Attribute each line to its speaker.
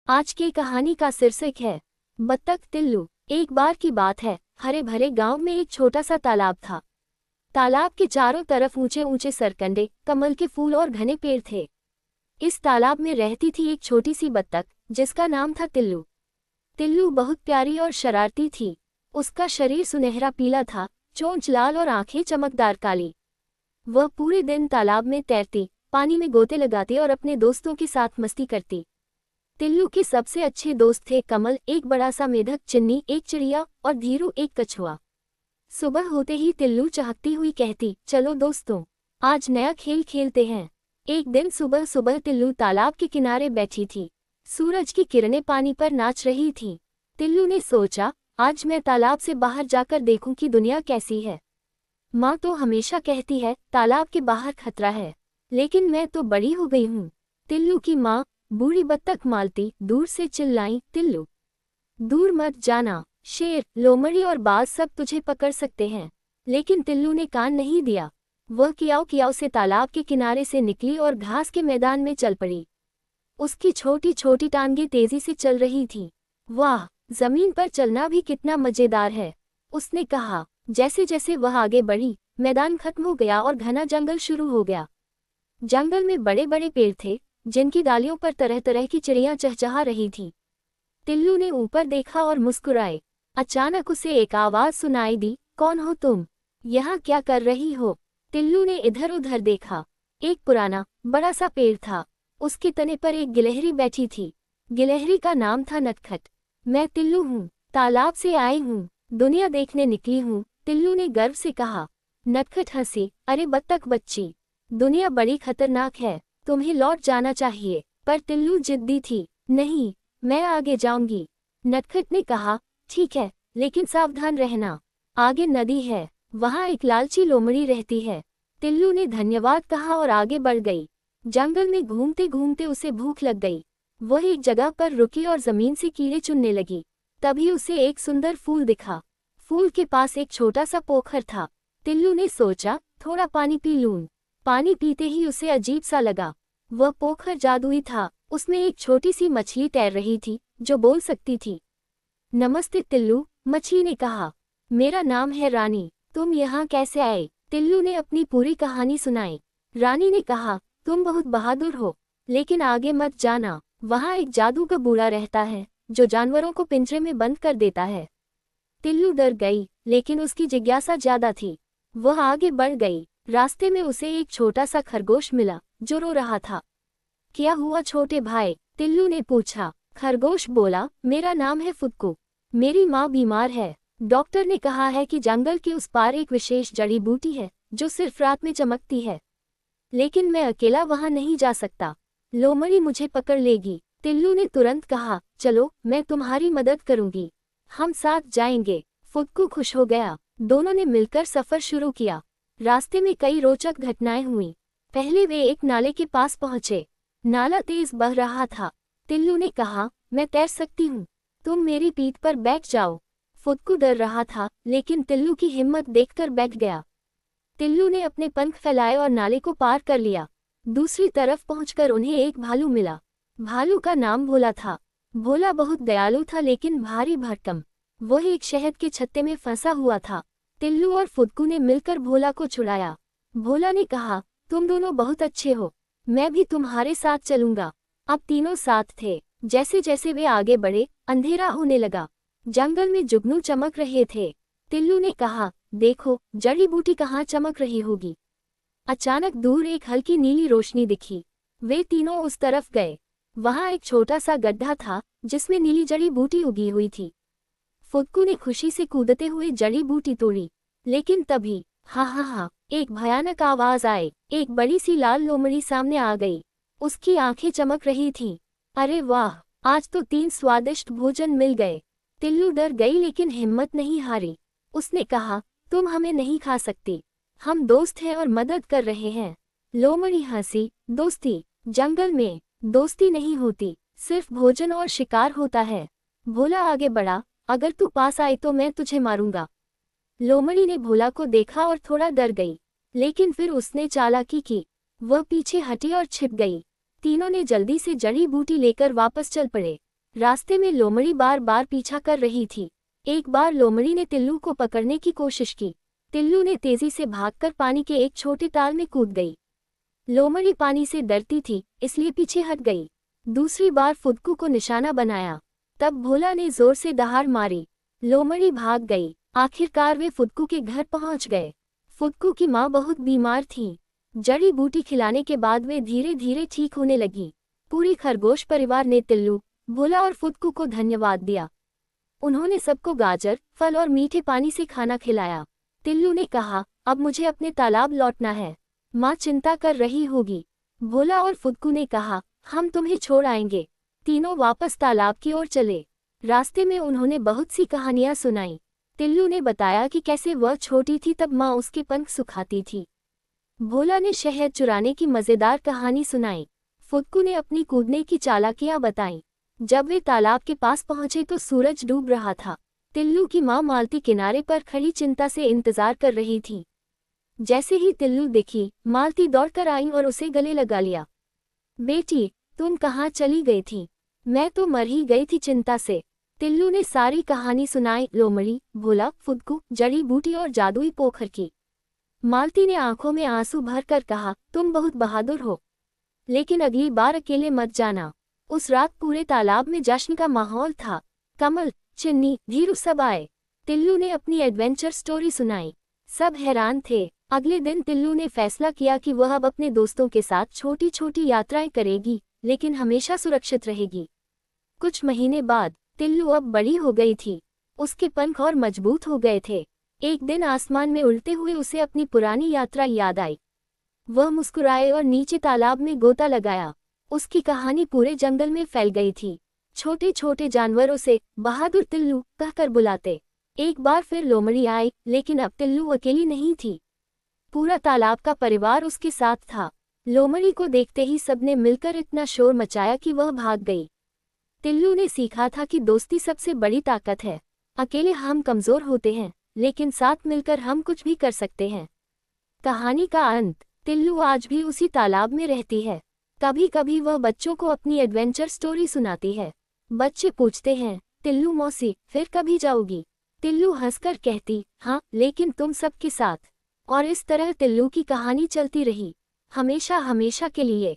Speaker 1: आज की कहानी का शीर्षक है बत्तख टिल्लू। एक बार की बात है, हरे भरे गांव में एक छोटा सा तालाब था। तालाब के चारों तरफ ऊंचे ऊंचे सरकंडे, कमल के फूल और घने पेड़ थे। इस तालाब में रहती थी एक छोटी सी बत्तख जिसका नाम था टिल्लू। टिल्लू बहुत प्यारी और शरारती थी। उसका शरीर सुनहरा पीला था, चोंच लाल और आंखें चमकदार काली। वह पूरे दिन तालाब में तैरती, पानी में गोते लगाती और अपने दोस्तों के साथ मस्ती करती। टिल्लू के सबसे अच्छे दोस्त थे कमल, एक बड़ा सा मेढक, चिन्नी एक चिड़िया और धीरू एक कछुआ। सुबह होते ही टिल्लू चहकती हुई कहती, चलो दोस्तों, आज नया खेल खेलते हैं। एक दिन सुबह सुबह टिल्लू तालाब के किनारे बैठी थी। सूरज की किरणें पानी पर नाच रही थीं। टिल्लू ने सोचा, आज मैं तालाब से बाहर जाकर देखूं कि दुनिया कैसी है। माँ तो हमेशा कहती है तालाब के बाहर खतरा है, लेकिन मैं तो बड़ी हो गई हूँ। टिल्लू की माँ बूढ़ी बत्तख मालती दूर से चिल्लाई, टिल्लू दूर मत जाना, शेर, लोमड़ी और बाज सब तुझे पकड़ सकते हैं। लेकिन टिल्लू ने कान नहीं दिया। वह कियाओ कियाओ से तालाब के किनारे से निकली और घास के मैदान में चल पड़ी। उसकी छोटी छोटी टांगें तेजी से चल रही थीं। वाह, जमीन पर चलना भी कितना मजेदार है, उसने कहा। जैसे जैसे वह आगे बढ़ी, मैदान खत्म हो गया और घना जंगल शुरू हो गया। जंगल में बड़े बड़े पेड़ थे, जिनकी डालियों पर तरह तरह की चिड़ियां चहचहा रही थीं। टिल्लू ने ऊपर देखा और मुस्कुराए। अचानक उसे एक आवाज सुनाई दी, कौन हो तुम? यहाँ क्या कर रही हो? टिल्लू ने इधर उधर देखा। एक पुराना बड़ा सा पेड़ था। उसके तने पर एक गिलहरी बैठी थी। गिलहरी का नाम था नटखट। मैं टिल्लू हूँ, तालाब से आई हूँ, दुनिया देखने निकली हूँ, टिल्लू ने गर्व से कहा। नटखट हंसी, अरे बत्तख बच्ची, दुनिया बड़ी खतरनाक है, तुम्हें लौट जाना चाहिए। पर टिल्लू जिद्दी थी। नहीं, मैं आगे जाऊंगी। नटखट ने कहा, ठीक है, लेकिन सावधान रहना, आगे नदी है, वहाँ एक लालची लोमड़ी रहती है। टिल्लू ने धन्यवाद कहा और आगे बढ़ गई। जंगल में घूमते घूमते उसे भूख लग गई। वह एक जगह पर रुकी और जमीन से कीड़े चुनने लगी। तभी उसे एक सुंदर फूल दिखा। फूल के पास एक छोटा सा पोखर था। टिल्लू ने सोचा, थोड़ा पानी पी लूं। पानी पीते ही उसे अजीब सा लगा। वह पोखर जादुई था। उसमें एक छोटी सी मछली तैर रही थी जो बोल सकती थी। नमस्ते टिल्लू, मछली ने कहा। मेरा नाम है रानी, तुम यहाँ कैसे आए? टिल्लू ने अपनी पूरी कहानी सुनाई। रानी ने कहा, तुम बहुत बहादुर हो, लेकिन आगे मत जाना, वहाँ एक जादू का बूढ़ा रहता है जो जानवरों को पिंजरे में बंद कर देता है। टिल्लू डर गई, लेकिन उसकी जिज्ञासा ज्यादा थी। वह आगे बढ़ गई। रास्ते में उसे एक छोटा सा खरगोश मिला जो रो रहा था। क्या हुआ छोटे भाई? टिल्लू ने पूछा। खरगोश बोला, मेरा नाम है फुदकू, मेरी माँ बीमार है। डॉक्टर ने कहा है कि जंगल के उस पार एक विशेष जड़ी बूटी है जो सिर्फ रात में चमकती है, लेकिन मैं अकेला वहाँ नहीं जा सकता, लोमड़ी मुझे पकड़ लेगी। टिल्लू ने तुरंत कहा, चलो, मैं तुम्हारी मदद करूंगी, हम साथ जाएंगे। फुदकू खुश हो गया। दोनों ने मिलकर सफर शुरू किया। रास्ते में कई रोचक घटनाएं हुई। पहले वे एक नाले के पास पहुंचे। नाला तेज बह रहा था। टिल्लू ने कहा, मैं तैर सकती हूँ, तुम मेरी पीठ पर बैठ जाओ। फुदकू डर रहा था, लेकिन टिल्लू की हिम्मत देखकर बैठ गया। टिल्लू ने अपने पंख फैलाए और नाले को पार कर लिया। दूसरी तरफ पहुंचकर उन्हें एक भालू मिला। भालू का नाम भोला था। भोला बहुत दयालु था, लेकिन भारी भरकम। वह एक शहद के छत्ते में फंसा हुआ था। टिल्लू और फुदकू ने मिलकर भोला को छुड़ाया। भोला ने कहा, तुम दोनों बहुत अच्छे हो, मैं भी तुम्हारे साथ चलूंगा। अब तीनों साथ थे। जैसे जैसे वे आगे बढ़े, अंधेरा होने लगा। जंगल में जुगनू चमक रहे थे। टिल्लू ने कहा, देखो, जड़ी बूटी कहाँ चमक रही होगी। अचानक दूर एक हल्की नीली रोशनी दिखी। वे तीनों उस तरफ गए। वहाँ एक छोटा सा गड्ढा था जिसमें नीली जड़ी बूटी उगी हुई थी। फुदकू ने खुशी से कूदते हुए जड़ी बूटी तोड़ी, लेकिन तभी हा हा हा, एक भयानक आवाज आई। एक बड़ी सी लाल लोमड़ी सामने आ गई। उसकी आंखें चमक रही थीं। अरे वाह, आज तो 3 स्वादिष्ट भोजन मिल गए। टिल्लू डर गई, लेकिन हिम्मत नहीं हारी। उसने कहा, तुम हमें नहीं खा सकती, हम दोस्त हैं और मदद कर रहे हैं। लोमड़ी हंसी, दोस्ती, जंगल में दोस्ती नहीं होती, सिर्फ भोजन और शिकार होता है। भोला आगे बढ़ा, अगर तू पास आई तो मैं तुझे मारूंगा। लोमड़ी ने भोला को देखा और थोड़ा डर गई, लेकिन फिर उसने चालाकी की। वह पीछे हटी और छिप गई। तीनों ने जल्दी से जड़ी बूटी लेकर वापस चल पड़े। रास्ते में लोमड़ी बार बार पीछा कर रही थी। एक बार लोमड़ी ने तिल्लू को पकड़ने की कोशिश की। तिल्लू ने तेजी से भागकर पानी के एक छोटे ताल में कूद गई। लोमड़ी पानी से डरती थी, इसलिए पीछे हट गई। दूसरी बार फुदकू को निशाना बनाया, तब भोला ने जोर से दहाड़ मारी। लोमड़ी भाग गई। आखिरकार वे फुदकू के घर पहुंच गए। फुदकू की माँ बहुत बीमार थी। जड़ी बूटी खिलाने के बाद वे धीरे धीरे ठीक होने लगी। पूरी खरगोश परिवार ने तिल्लू, भोला और फुदकू को धन्यवाद दिया। उन्होंने सबको गाजर, फल और मीठे पानी से खाना खिलाया। तिल्लू ने कहा, अब मुझे अपने तालाब लौटना है, माँ चिंता कर रही होगी। भोला और फुदकू ने कहा, हम तुम्हें छोड़ आएंगे। तीनों वापस तालाब की ओर चले। रास्ते में उन्होंने बहुत सी कहानियां सुनाई। तिल्लू ने बताया कि कैसे वह छोटी थी तब माँ उसके पंख सुखाती थी। भोला ने शहद चुराने की मज़ेदार कहानी सुनाई। फुदकू ने अपनी कूदने की चालाकियां बताईं। जब वे तालाब के पास पहुंचे तो सूरज डूब रहा था। तिल्लू की माँ मालती किनारे पर खड़ी चिंता से इंतजार कर रही थी। जैसे ही तिल्लू दिखी, मालती दौड़कर आई और उसे गले लगा लिया। बेटी, तुम कहाँ चली गई थी? मैं तो मर ही गई थी चिंता से। तिल्लू ने सारी कहानी सुनाई, लोमड़ी, भोला, फुदकू, जड़ी बूटी और जादुई पोखर की। मालती ने आंखों में आंसू भरकर कहा, तुम बहुत बहादुर हो, लेकिन अगली बार अकेले मत जाना। उस रात पूरे तालाब में जश्न का माहौल था। कमल, चिन्नी, धीरू सब आए। तिल्लू ने अपनी एडवेंचर स्टोरी सुनाई। सब हैरान थे। अगले दिन तिल्लू ने फैसला किया कि वह अब अपने दोस्तों के साथ छोटी छोटी यात्राएं करेगी, लेकिन हमेशा सुरक्षित रहेगी। कुछ महीने बाद तिल्लू अब बड़ी हो गई थी। उसके पंख और मजबूत हो गए थे। एक दिन आसमान में उड़ते हुए उसे अपनी पुरानी यात्रा याद आई। वह मुस्कुराए और नीचे तालाब में गोता लगाया। उसकी कहानी पूरे जंगल में फैल गई थी। छोटे छोटे जानवर उसे बहादुर तिल्लू कहकर बुलाते। एक बार फिर लोमड़ी आई, लेकिन अब तिल्लू अकेली नहीं थी। पूरा तालाब का परिवार उसके साथ था। लोमड़ी को देखते ही सबने मिलकर इतना शोर मचाया कि वह भाग गई। तिल्लू ने सीखा था कि दोस्ती सबसे बड़ी ताकत है। अकेले हम कमजोर होते हैं, लेकिन साथ मिलकर हम कुछ भी कर सकते हैं। कहानी का अंत। तिल्लू आज भी उसी तालाब में रहती है। कभी कभी वह बच्चों को अपनी एडवेंचर स्टोरी सुनाती है। बच्चे पूछते हैं, तिल्लू मौसी, फिर कभी जाओगी? तिल्लू हंसकर कहती, हाँ, लेकिन तुम सबके साथ। और इस तरह तिल्लू की कहानी चलती रही, हमेशा हमेशा के लिए।